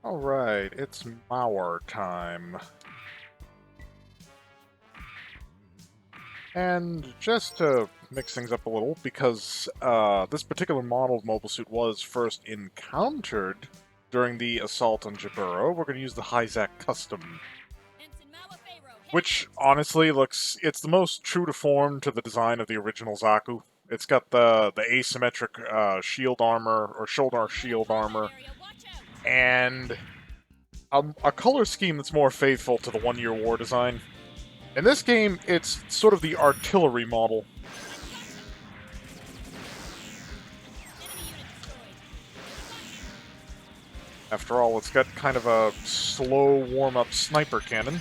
Alright, it's Mouar time. And just to mix things up a little, because this particular model of mobile suit was first encountered during the assault on Jaburo, we're going to use the Hyzak Custom. Which, honestly, it's the most true to form to the design of the original Zaku. It's got the asymmetric shield armor, or shoulder shield armor, and a color scheme that's more faithful to the one-year war design. In this game, it's sort of the artillery model. After all, it's got kind of a slow warm-up sniper cannon.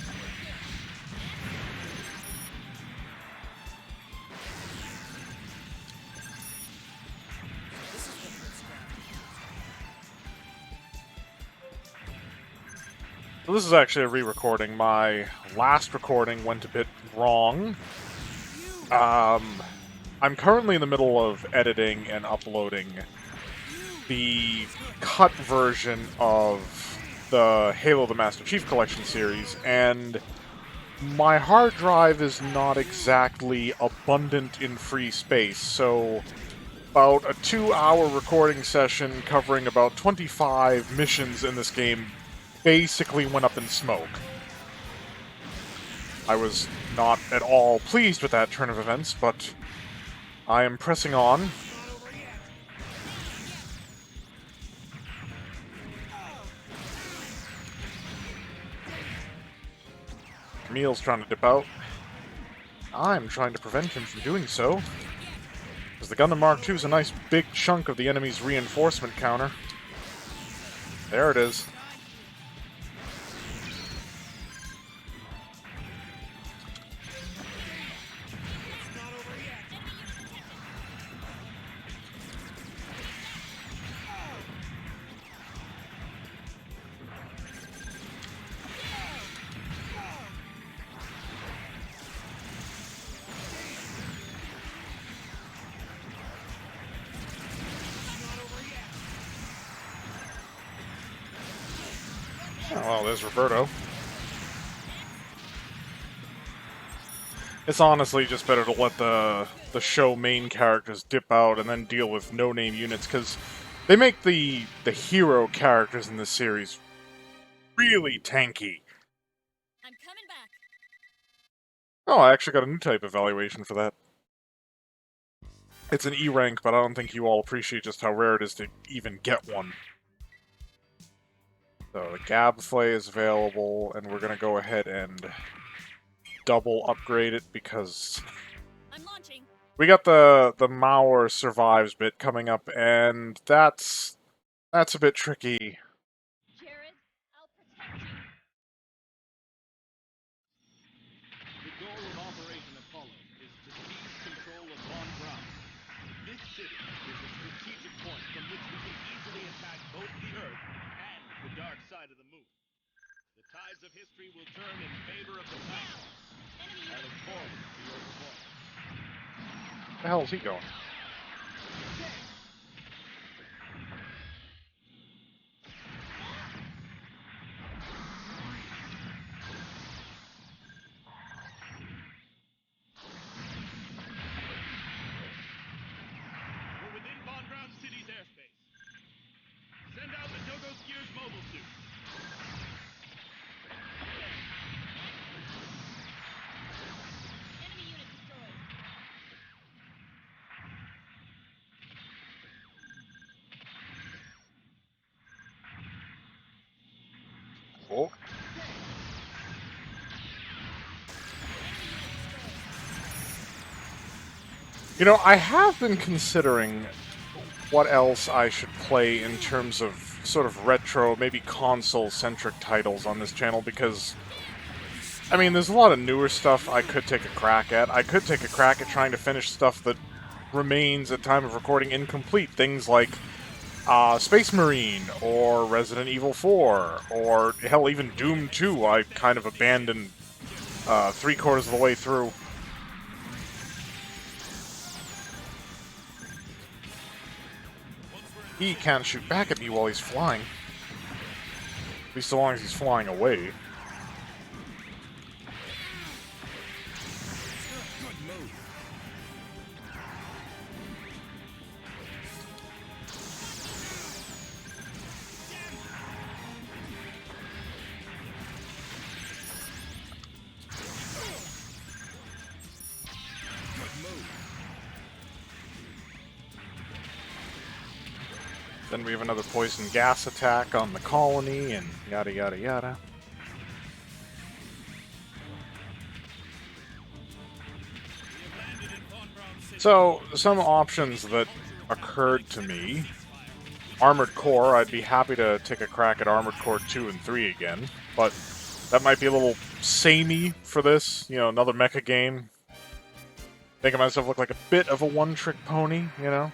So this is actually a re-recording. My last recording went a bit wrong. I'm currently in the middle of editing and uploading the cut version of the Halo the Master Chief Collection series, and my hard drive is not exactly abundant in free space, so about a 2-hour recording session covering about 25 missions in this game basically went up in smoke. I was not at all pleased with that turn of events, but I am pressing on. Camille's trying to dip out. I'm trying to prevent him from doing so, because the Gundam Mark II is a nice big chunk of the enemy's reinforcement counter. There it is. Oh, well, there's Roberto. It's honestly just better to let the show main characters dip out and then deal with no-name units, because they make the hero characters in this series really tanky. I'm coming back. Oh, I actually got a new type evaluation for that. It's an E rank, but I don't think you all appreciate just how rare it is to even get one. So the Gab Flay is available, and we're gonna go ahead and double upgrade it because I'm launching. we got the Mouar survives bit coming up, and that's a bit tricky. Jared, I'll protect you. The goal of Operation Apollo is to seize control of Von Braun. This city is a strategic point from which we can easily attack both the Earth and the dark side of the Moon. The tides of history will turn in favor of the Titans. I look forward to your support. Where the hell is he going? We're within Von Braun City's airspace. Send out the Dogo Skier's mobile suit. Enemy unit destroyed. Oh. You know, I have been considering what else I should play in terms of sort of retro, maybe console-centric titles on this channel, because, I mean, there's a lot of newer stuff I could take a crack at. I could take a crack at trying to finish stuff that remains, at time of recording, incomplete. Things like Space Marine, or Resident Evil 4, or, hell, even Doom 2 I kind of abandoned 3/4 of the way through. He can't shoot back at me while he's flying. At least so long as he's flying away. Then we have another poison gas attack on the colony, and yada yada yada. So, some options that occurred to me. Armored Core, I'd be happy to take a crack at Armored Core 2 and 3 again, but that might be a little samey for this, you know, another mecha game. Making myself look like a bit of a one-trick pony, you know?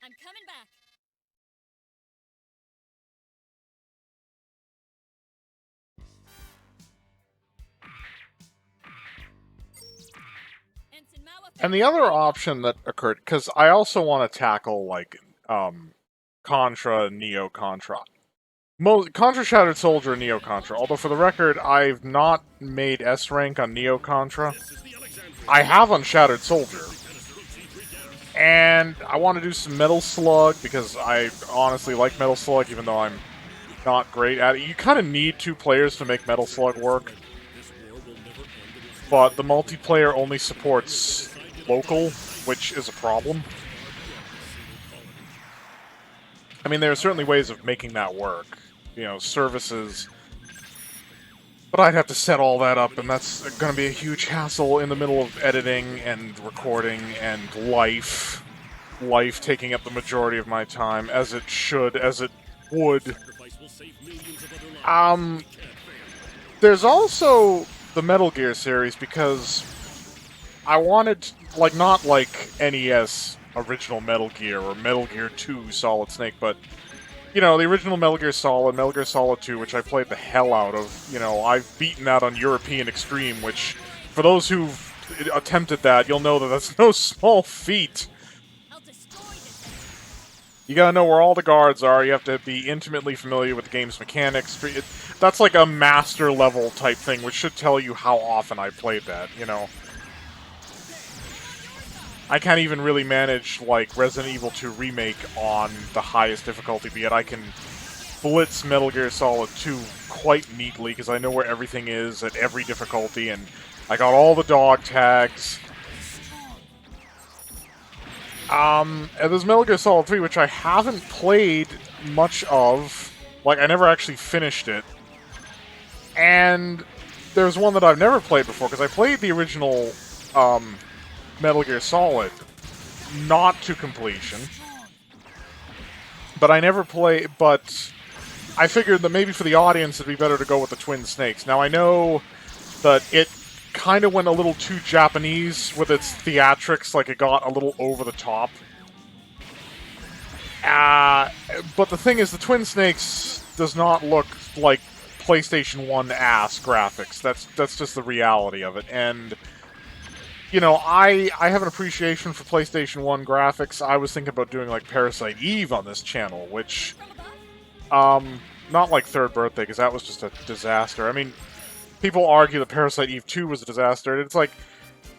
I'm coming back. Ensign Mouar And the other option that occurred, because I also want to tackle, like, Contra and Neo Contra. Contra Shattered Soldier and Neo Contra, although for the record, I've not made S rank on Neo Contra. I have on Shattered Soldier. And I want to do some Metal Slug, because I honestly like Metal Slug, even though I'm not great at it. You kind of need 2 players to make Metal Slug work. But the multiplayer only supports local, which is a problem. I mean, there are certainly ways of making that work. You know, services. But I'd have to set all that up, and that's going to be a huge hassle in the middle of editing and recording and life. Life taking up the majority of my time, as it should, as it would. There's also the Metal Gear series, because I wanted, like, not like NES original Metal Gear or Metal Gear 2 Solid Snake, but, you know, the original Metal Gear Solid, Metal Gear Solid 2, which I played the hell out of. You know, I've beaten that on European Extreme, which, for those who've attempted that, you'll know that that's no small feat. I'll destroy this. You gotta know where all the guards are, you have to be intimately familiar with the game's mechanics. That's like a master level type thing, which should tell you how often I played that, you know. I can't even really manage, like, Resident Evil 2 Remake on the highest difficulty, but yet I can blitz Metal Gear Solid 2 quite neatly, because I know where everything is at every difficulty, and I got all the dog tags. And there's Metal Gear Solid 3, which I haven't played much of. Like, I never actually finished it. And there's one that I've never played before, because I played the original, Metal Gear Solid, not to completion. But I never but I figured that maybe for the audience it'd be better to go with the Twin Snakes. Now I know that it kind of went a little too Japanese with its theatrics, like it got a little over the top. But the thing is, the Twin Snakes does not look like PlayStation 1 ass graphics. That's just the reality of it. And you know, I have an appreciation for PlayStation 1 graphics. I was thinking about doing, like, Parasite Eve on this channel, which, not like Third Birthday, because that was just a disaster. I mean, people argue that Parasite Eve 2 was a disaster, and it's like,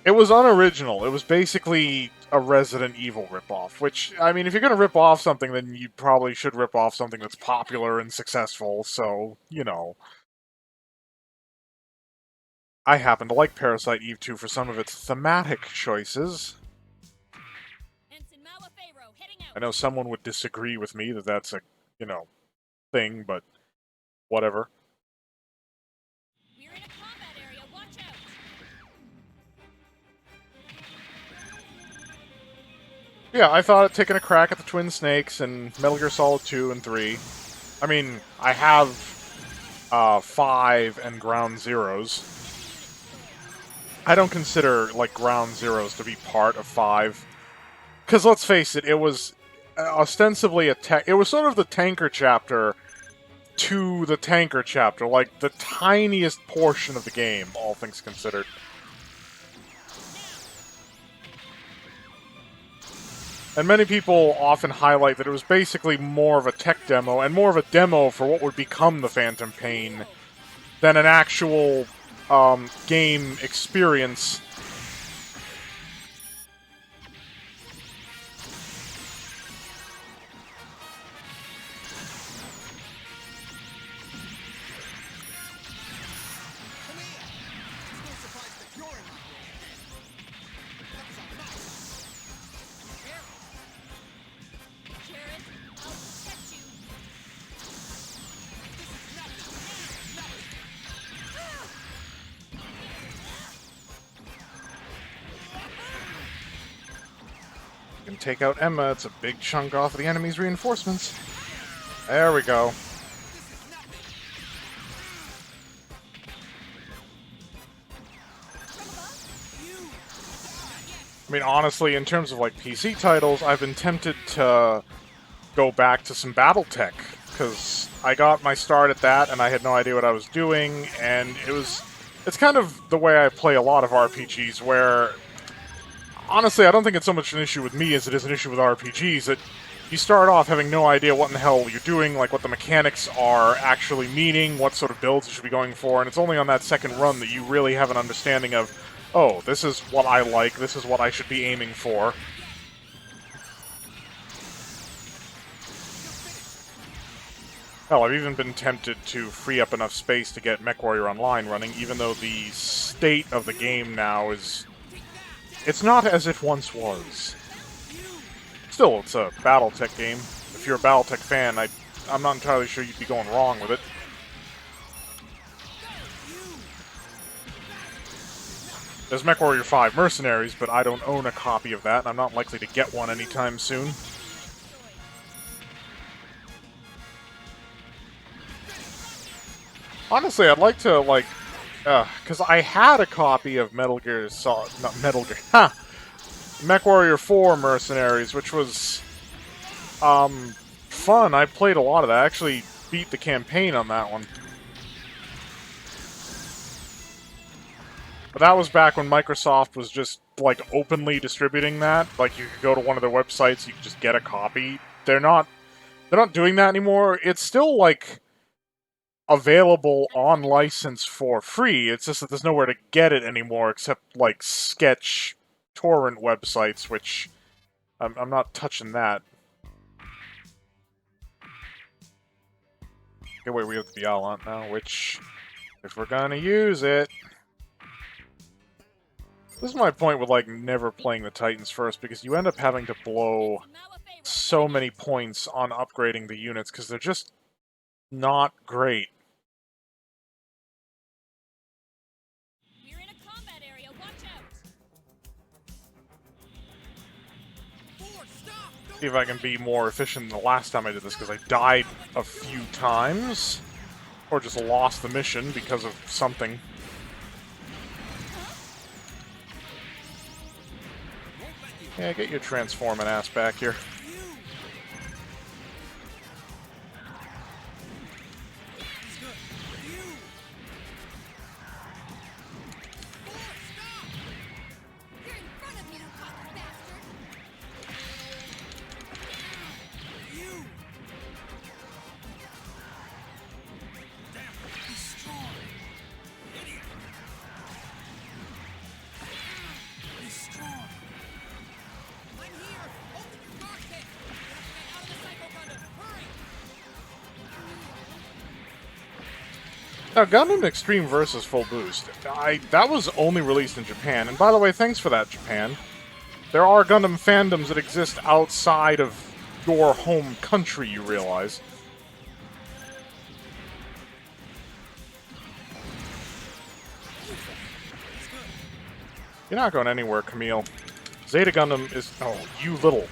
it was unoriginal. It was basically a Resident Evil ripoff, which, I mean, if you're gonna rip off something, then you probably should rip off something that's popular and successful, so, you know. I happen to like Parasite Eve 2 for some of its thematic choices. Ensign Mouar heading out. I know someone would disagree with me that that's a, you know, thing, but whatever. We're in a combat area. Watch out. Yeah, I thought of taking a crack at the Twin Snakes and Metal Gear Solid 2 and 3. I mean, I have 5 and Ground Zeroes. I don't consider, like, Ground Zeroes to be part of 5. Because, let's face it, it was ostensibly it was sort of the tanker chapter to the tanker chapter. Like, the tiniest portion of the game, all things considered. And many people often highlight that it was basically more of a tech demo, and more of a demo for what would become the Phantom Pain, than an actual game experience. Jared, I'll protect you. You can take out Emma, it's a big chunk off of the enemy's reinforcements. There we go. I mean, honestly, in terms of, like, PC titles, I've been tempted to go back to some BattleTech, because I got my start at that, and I had no idea what I was doing, and it's kind of the way I play a lot of RPGs, where, honestly, I don't think it's so much an issue with me as it is an issue with RPGs, that you start off having no idea what in the hell you're doing, like what the mechanics are actually meaning, what sort of builds you should be going for, and it's only on that second run that you really have an understanding of, oh, this is what I like, this is what I should be aiming for. Hell, I've even been tempted to free up enough space to get MechWarrior Online running, even though the state of the game now is... It's not as it once was. Still, it's a BattleTech game. If you're a BattleTech fan, I'm not entirely sure you'd be going wrong with it. There's MechWarrior 5 Mercenaries, but I don't own a copy of that, and I'm not likely to get one anytime soon. Honestly, I'd like to, like, because I had a copy of Metal Gear Solid, not Metal Gear, ha! MechWarrior 4 Mercenaries, which was, fun. I played a lot of that. I actually beat the campaign on that one. But that was back when Microsoft was just, like, openly distributing that. Like, you could go to one of their websites, you could just get a copy. They're not doing that anymore. It's still, like, available on license for free. It's just that there's nowhere to get it anymore except, like, sketch torrent websites, which I'm not touching that. Okay, wait, we have the Bialant now, which, if we're gonna use it... This is my point with, like, never playing the Titans first, because you end up having to blow so many points on upgrading the units, because they're just not great. We're in a combat area. Watch out. See if I can be more efficient than the last time I did this, because I died a few times. Or just lost the mission because of something. Yeah, get your transforming ass back here. You're in front of me, you cocky bastard. Now, Gundam Extreme Versus Full Boost, that was only released in Japan, and by the way, thanks for that, Japan. There are Gundam fandoms that exist outside of your home country, you realize. You're not going anywhere, Camille. Zeta Gundam is... Oh, you little...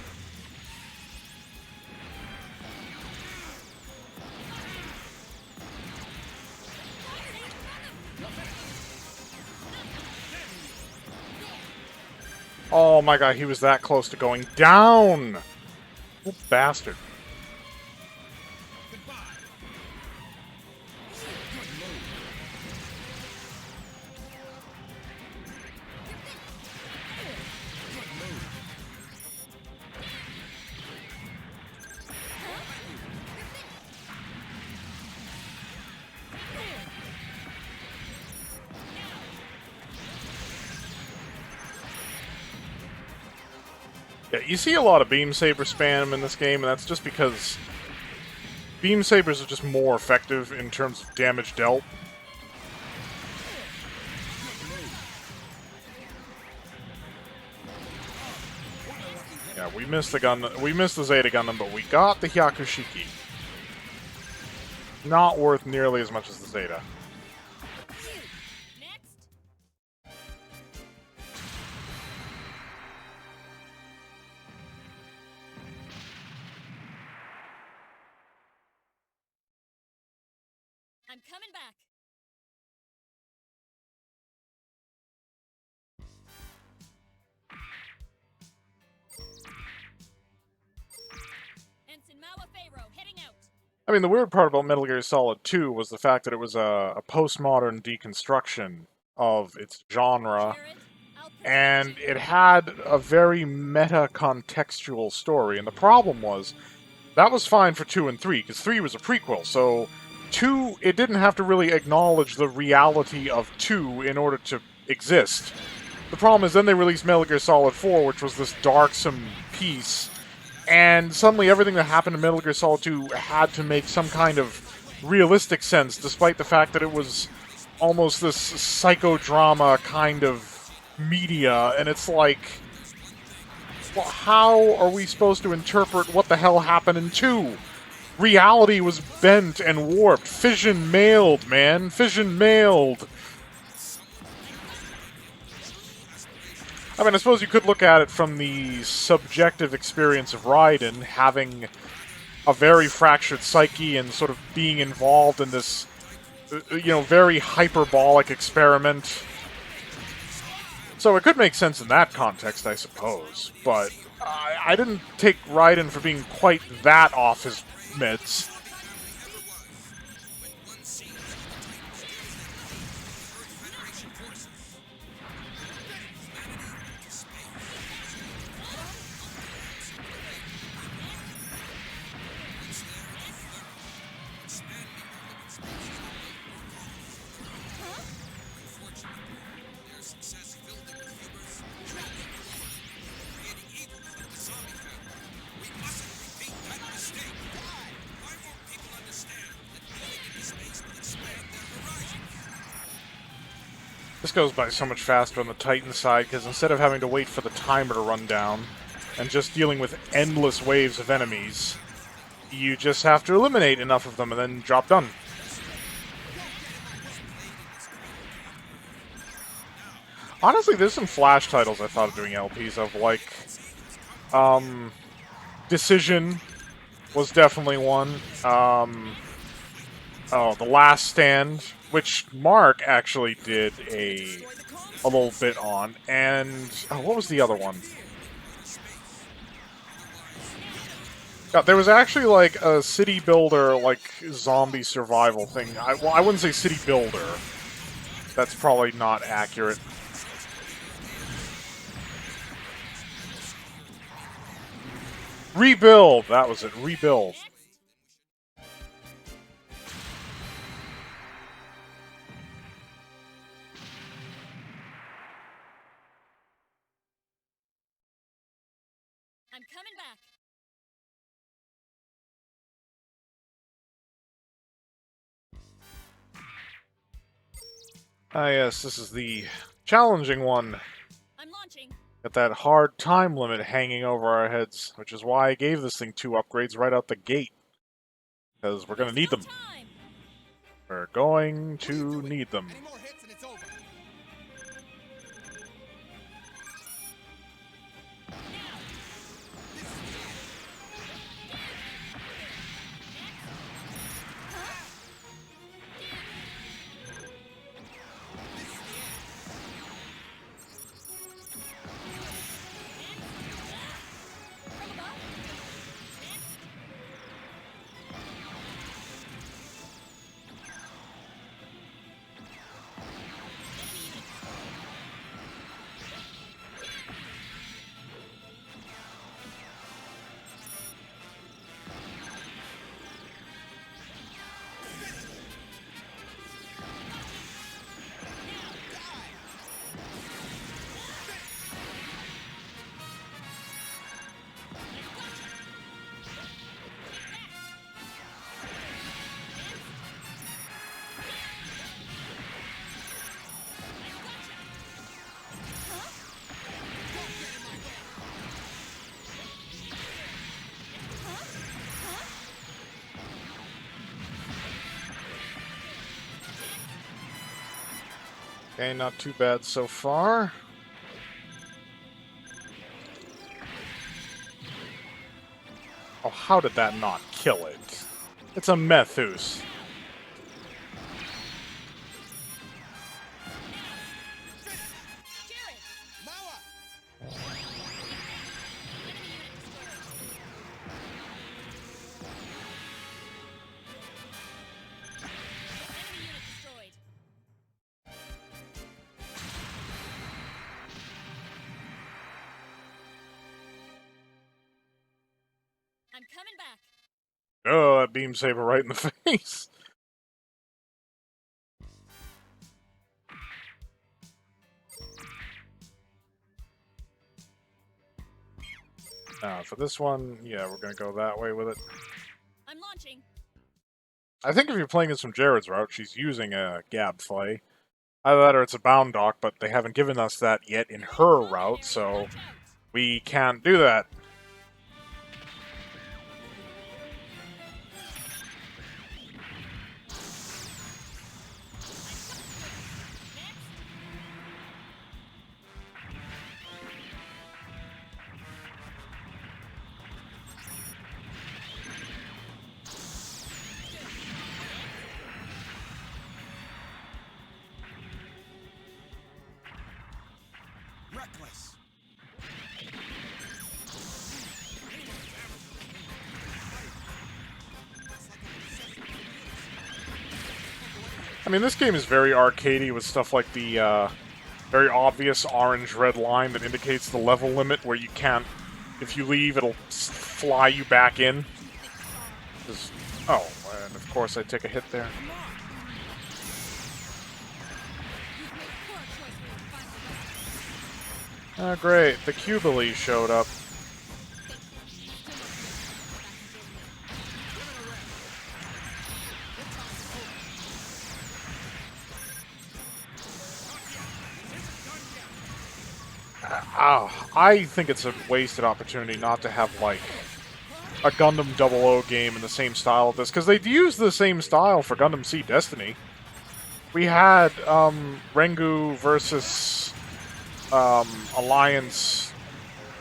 Oh my god, he was that close to going down! Oh, bastard. Yeah, you see a lot of beam saber spam in this game, and that's just because beam sabers are just more effective in terms of damage dealt. Yeah, we missed the Zeta Gundam, but we got the Hyakushiki. Not worth nearly as much as the Zeta. Next. I'm coming back. Ensign Mouar heading out. I mean, the weird part about Metal Gear Solid 2 was the fact that it was a postmodern deconstruction of its genre, Clear it. I'll protect and you. it had a very meta-contextual story. And the problem was, that was fine for 2 and 3, because 3 was a prequel, so 2, it didn't have to really acknowledge the reality of 2 in order to exist. The problem is then they released Metal Gear Solid 4, which was this darksome piece, and suddenly everything that happened in Metal Gear Solid 2 had to make some kind of realistic sense, despite the fact that it was almost this psychodrama kind of media, and it's like, well, how are we supposed to interpret what the hell happened in 2? Reality was bent and warped. Fission mailed, man. Fission mailed. I mean, I suppose you could look at it from the subjective experience of Raiden having a very fractured psyche and sort of being involved in this, very hyperbolic experiment. So it could make sense in that context, I suppose. But I didn't take Raiden for being quite that off his meds. This goes by so much faster on the Titan side, because instead of having to wait for the timer to run down, and just dealing with endless waves of enemies, you just have to eliminate enough of them and then drop done. Honestly, there's some Flash titles I thought of doing LPs of, like, Decision was definitely one. The Last Stand, which Mark actually did a little bit on, and what was the other one? Yeah, there was actually like a city builder, like zombie survival thing. Well, I wouldn't say city builder. That's probably not accurate. Rebuild! That was it. Rebuild. I'm coming back. Ah, yes, this is the challenging one. I'm launching. Got that hard time limit hanging over our heads, which is why I gave this thing 2 upgrades right out the gate. Because we're gonna need them. Time. We're going to need them. Any more hits and it's over. From above. Okay, not too bad so far. Oh, how did that not kill it? It's a Methus. Jared! Mouar! Enemy unit destroyed. Enemy unit destroyed. I'm coming back. Oh, that beam saber right in the face. For this one, yeah, we're gonna go that way with it. I'm launching. I think if you're playing this from Jared's route, she's using a Gab Flay. Either that or it's a Bound Dock, but they haven't given us that yet in her route, so Watch out. we can't do that. Next. Reckless! I mean, this game is very arcadey with stuff like the very obvious orange-red line that indicates the level limit, where you can't, if you leave, it'll fly you back in. Oh, and of course I take a hit there. You've made poor choice for your final weapon. Oh, great. The Cubilee showed up. I think it's a wasted opportunity not to have, like, a Gundam 00 game in the same style of this, because they use the same style for Gundam Seed Destiny. We had, Rengu versus, Alliance...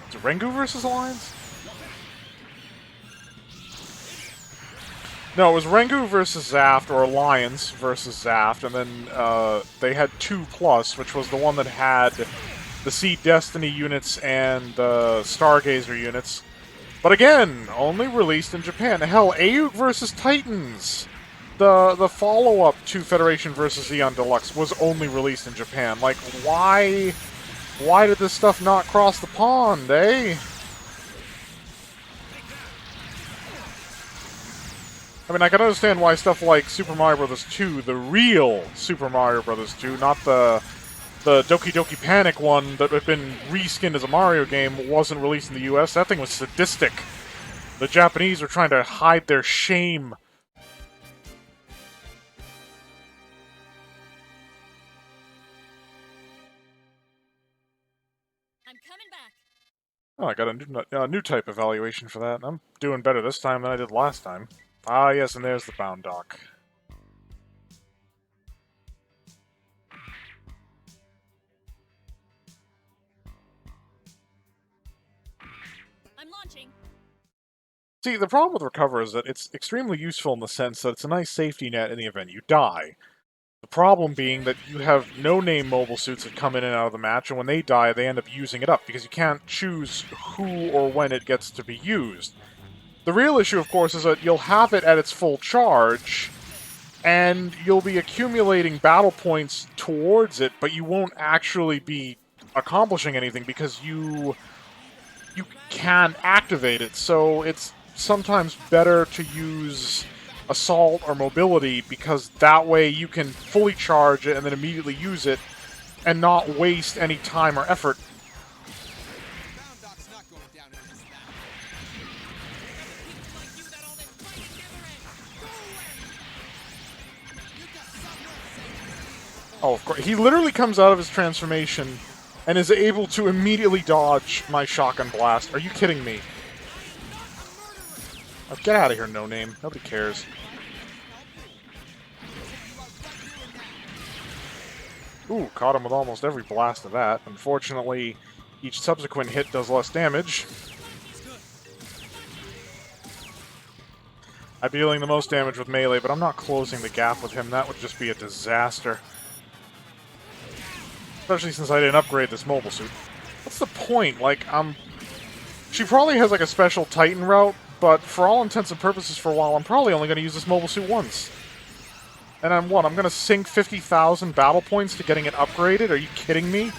Is it Rengu versus Alliance? No, it was Rengu versus Zaft, or Alliance versus Zaft, and then, they had 2+, which was the one that had the Seed Destiny units and the Stargazer units. But again, only released in Japan. Hell, Ayuk versus Titans, the follow-up to Federation versus Xeon Deluxe, was only released in Japan. Like, why did this stuff not cross the pond, eh? I mean, I can understand why stuff like Super Mario Bros. 2, the real Super Mario Bros. 2, not the Doki Doki Panic one that had been reskinned as a Mario game, wasn't released in the US. That thing was sadistic. The Japanese were trying to hide their shame. I'm coming back. Oh, I got a new type evaluation for that. I'm doing better this time than I did last time. Ah, yes, and there's the Bound Dock. I'm launching. See, the problem with Recover is that it's extremely useful in the sense that it's a nice safety net in the event you die. The problem being that you have no-name mobile suits that come in and out of the match, and when they die, they end up using it up, because you can't choose who or when it gets to be used. The real issue, of course, is that you'll have it at its full charge, and you'll be accumulating battle points towards it, but you won't actually be accomplishing anything because you can't activate it. So it's sometimes better to use Assault or Mobility, because that way you can fully charge it and then immediately use it and not waste any time or effort. Bound Dock's not going down in this battle. People like you that all that fight never end. Go away! You got something to say. Oh, of course. He literally comes out of his transformation and is able to immediately dodge my shotgun blast. Are you kidding me? Oh, get out of here, no name. Nobody cares. Ooh, caught him with almost every blast of that. Unfortunately, each subsequent hit does less damage. I'd be dealing the most damage with melee, but I'm not closing the gap with him. That would just be a disaster. Especially since I didn't upgrade this mobile suit. What's the point? Like, she probably has, like, a special Titan route, but for all intents and purposes for a while, I'm probably only going to use this mobile suit once. And I'm what? I'm going to sink 50,000 battle points to getting it upgraded? Are you kidding me?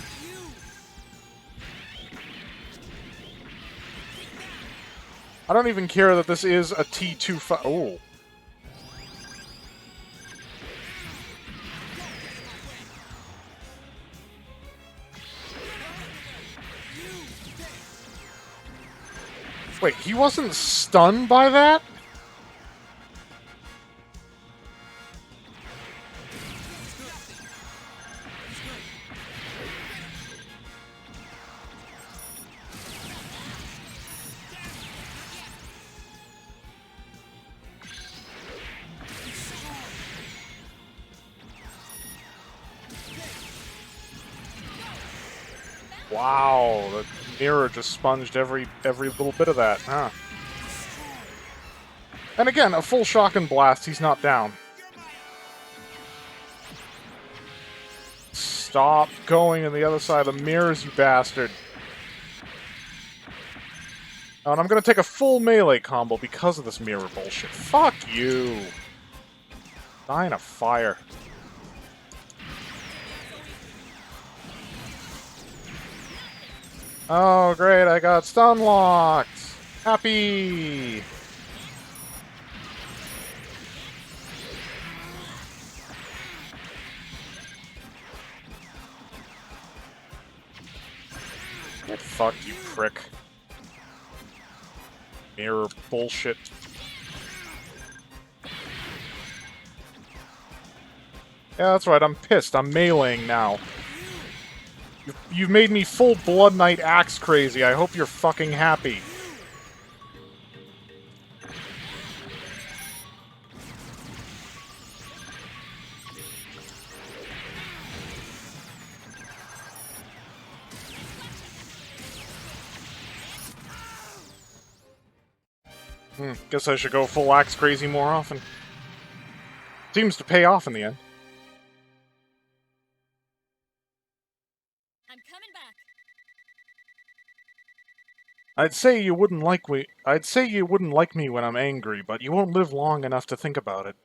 I don't even care that this is a T2... Oh. Wait, he wasn't stunned by that? Wow, the mirror just sponged every little bit of that, huh? And again, a full shock and blast, he's not down. Stop going in the other side of the mirrors, you bastard. Oh, and I'm gonna take a full melee combo because of this mirror bullshit. Fuck you! Die in a fire. Oh, great, I got stun locked! Happy! Get fucked, you prick. Mirror bullshit. Yeah, that's right, I'm pissed. I'm meleeing now. You've made me full Blood Knight axe crazy. I hope you're fucking happy. Guess I should go full axe crazy more often. Seems to pay off in the end. I'm coming back. I'd say you wouldn't like me. I'd say you wouldn't like me when I'm angry, but you won't live long enough to think about it.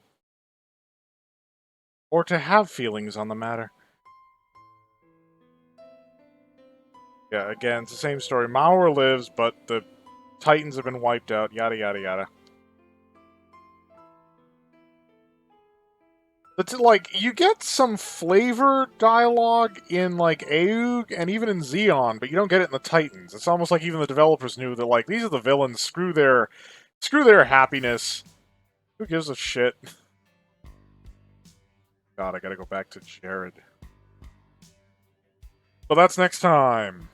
Or to have feelings on the matter. Yeah, again, it's the same story. Mouar lives, but the Titans have been wiped out, yada yada yada. But like, you get some flavor dialogue in, like, Aug and even in Xeon, but you don't get it in the Titans. It's almost like even the developers knew that, like, these are the villains, screw their happiness. Who gives a shit? God, I gotta go back to Jared. But that's next time.